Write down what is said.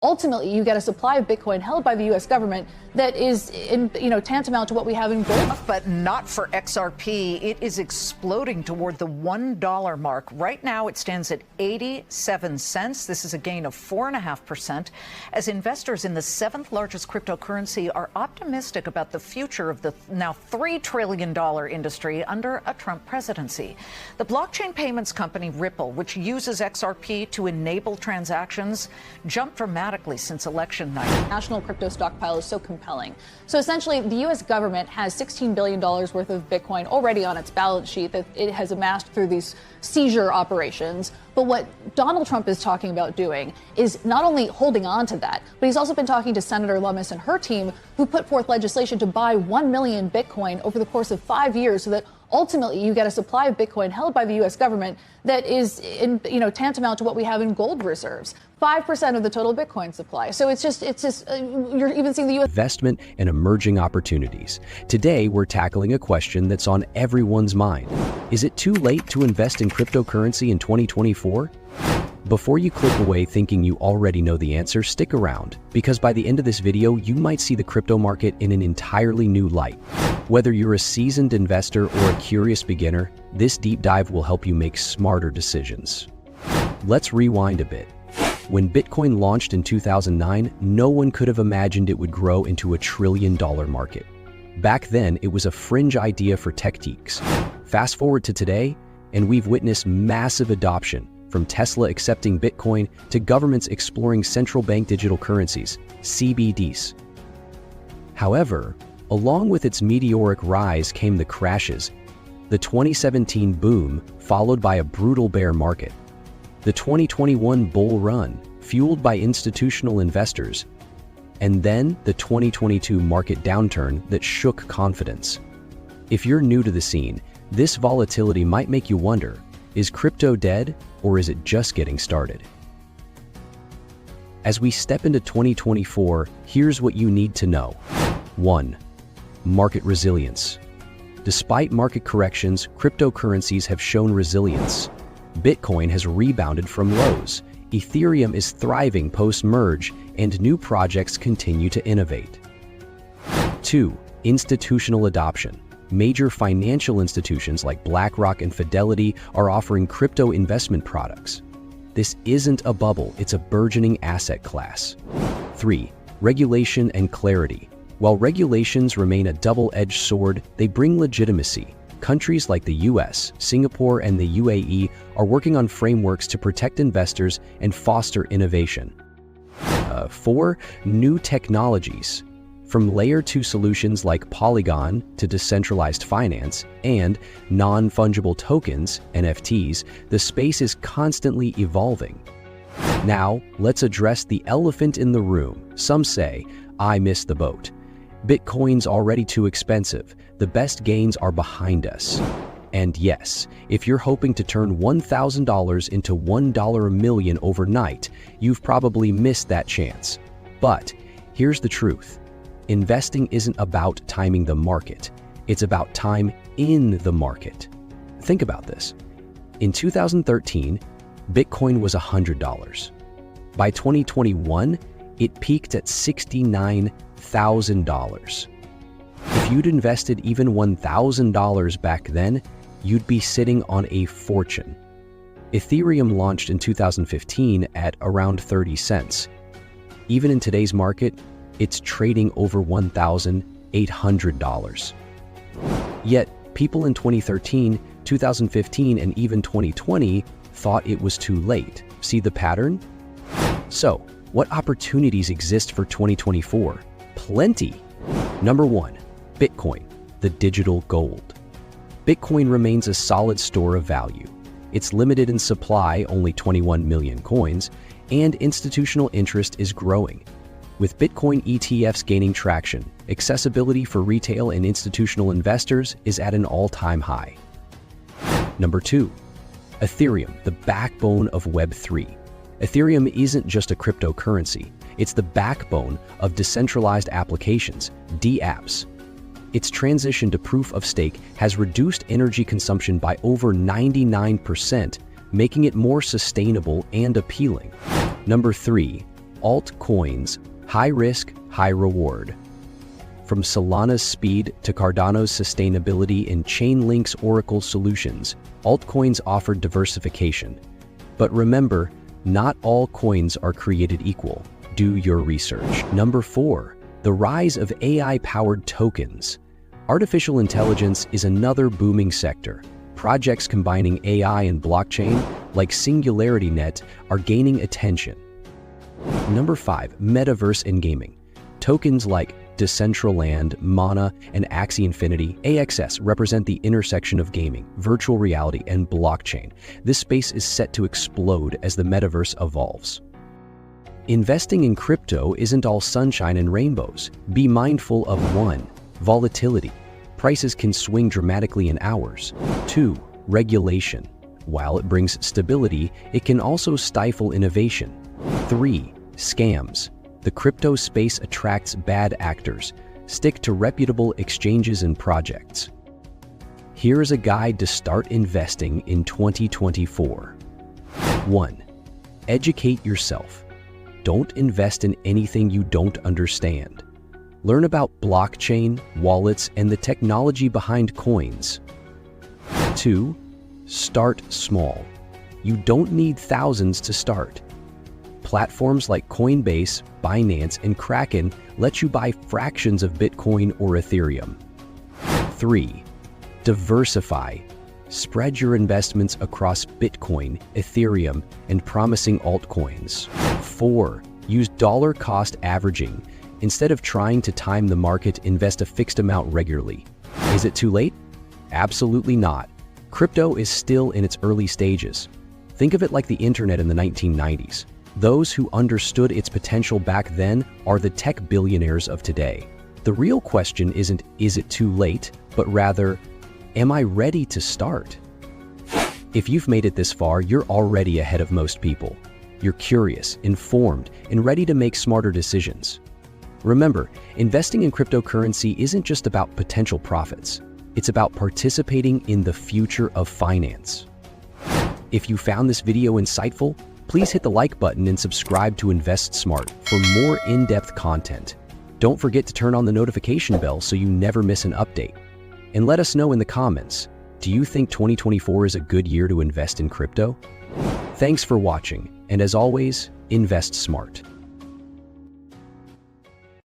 ultimately you get a supply of Bitcoin held by the U.S. government that is, tantamount to what we have in gold. But not for XRP. It is exploding toward the $1 mark. Right now, it stands at 87 cents. This is a gain of 4.5%, as investors in the seventh largest cryptocurrency are optimistic about the future of the now $3 trillion industry under a Trump presidency. The blockchain payments company Ripple, which uses XRP to enable transactions, jumped dramatically since election night. National crypto stockpile is so compelling. So essentially, the U.S. government has $16 billion worth of Bitcoin already on its balance sheet that it has amassed through these seizure operations. But what Donald Trump is talking about doing is not only holding on to that, but he's also been talking to Senator Lummis and her team, who put forth legislation to buy 1 million Bitcoin over the course of 5 years so that ultimately you get a supply of Bitcoin held by the U.S. government that is, tantamount to what we have in gold reserves. 5% of the total Bitcoin supply. So it's just you're even seeing the U.S. investment and emerging opportunities. Today, we're tackling a question that's on everyone's mind. Is it too late to invest in cryptocurrency in 2024? Before you click away thinking you already know the answer, stick around, because by the end of this video, you might see the crypto market in an entirely new light. Whether you're a seasoned investor or a curious beginner, this deep dive will help you make smarter decisions. Let's rewind a bit. When Bitcoin launched in 2009, no one could have imagined it would grow into a $1 trillion market. Back then, it was a fringe idea for tech geeks. Fast forward to today, and we've witnessed massive adoption, from Tesla accepting Bitcoin to governments exploring central bank digital currencies, CBDCs. However, along with its meteoric rise came the crashes. The 2017 boom, followed by a brutal bear market. The 2021 bull run, fueled by institutional investors. And then the 2022 market downturn that shook confidence. If you're new to the scene, this volatility might make you wonder, is crypto dead, or is it just getting started? As we step into 2024, here's what you need to know. 1. Market resilience. Despite market corrections, cryptocurrencies have shown resilience. Bitcoin has rebounded from lows, Ethereum is thriving post-merge, and new projects continue to innovate. 2. Institutional adoption. Major financial institutions like BlackRock and Fidelity are offering crypto investment products. This isn't a bubble, it's a burgeoning asset class. 3. Regulation and clarity. While regulations remain a double-edged sword, they bring legitimacy. Countries like the US, Singapore, and the UAE are working on frameworks to protect investors and foster innovation. 4. New technologies. From Layer 2 solutions like Polygon to decentralized finance and non-fungible tokens, NFTs, the space is constantly evolving. Now, let's address the elephant in the room. Some say, I missed the boat. Bitcoin's already too expensive. The best gains are behind us. And yes, if you're hoping to turn $1,000 into $1 a million overnight, you've probably missed that chance. But here's the truth. Investing isn't about timing the market. It's about time in the market. Think about this. In 2013, Bitcoin was $100. By 2021, it peaked at $69,000. If you'd invested even $1,000 back then, you'd be sitting on a fortune. Ethereum launched in 2015 at around 30 cents. Even in today's market, it's trading over $1,800. Yet, people in 2013, 2015, and even 2020 thought it was too late. See the pattern? So, what opportunities exist for 2024? Plenty. Number 1, Bitcoin, the digital gold. Bitcoin remains a solid store of value. It's limited in supply, only 21 million coins, and institutional interest is growing. With Bitcoin ETFs gaining traction, accessibility for retail and institutional investors is at an all-time high. Number 2, Ethereum, the backbone of Web3. Ethereum isn't just a cryptocurrency, it's the backbone of decentralized applications, dApps. Its transition to proof of stake has reduced energy consumption by over 99%, making it more sustainable and appealing. Number 3, Altcoins, high risk, high reward. From Solana's speed to Cardano's sustainability in Chainlink's Oracle solutions, altcoins offer diversification. But remember, not all coins are created equal. Do your research. Number 4, the rise of AI-powered tokens. Artificial intelligence is another booming sector. Projects combining AI and blockchain, like SingularityNet, are gaining attention. Number 5, metaverse and gaming. Tokens like Decentraland, Mana, and Axie Infinity, AXS, represent the intersection of gaming, virtual reality, and blockchain. This space is set to explode as the metaverse evolves. Investing in crypto isn't all sunshine and rainbows. Be mindful of 1, volatility. Prices can swing dramatically in hours. 2, regulation. While it brings stability, it can also stifle innovation. 3, scams. The crypto space attracts bad actors. Stick to reputable exchanges and projects. Here is a guide to start investing in 2024. 1. Educate yourself. Don't invest in anything you don't understand. Learn about blockchain, wallets, and the technology behind coins. 2. Start small. You don't need thousands to start. Platforms like Coinbase, Binance, and Kraken let you buy fractions of Bitcoin or Ethereum. 3. Diversify. Spread your investments across Bitcoin, Ethereum, and promising altcoins. 4. Use dollar cost averaging. Instead of trying to time the market, invest a fixed amount regularly. Is it too late? Absolutely not. Crypto is still in its early stages. Think of it like the internet in the 1990s. Those who understood its potential back then are the tech billionaires of today. The real question isn't, is it too late, but rather, am I ready to start? If you've made it this far, you're already ahead of most people. You're curious, informed, and ready to make smarter decisions. Remember, investing in cryptocurrency isn't just about potential profits. It's about participating in the future of finance. If you found this video insightful, please hit the like button and subscribe to Invest Smart for more in-depth content. Don't forget to turn on the notification bell so you never miss an update. And let us know in the comments, do you think 2024 is a good year to invest in crypto? Thanks for watching, and as always, invest smart.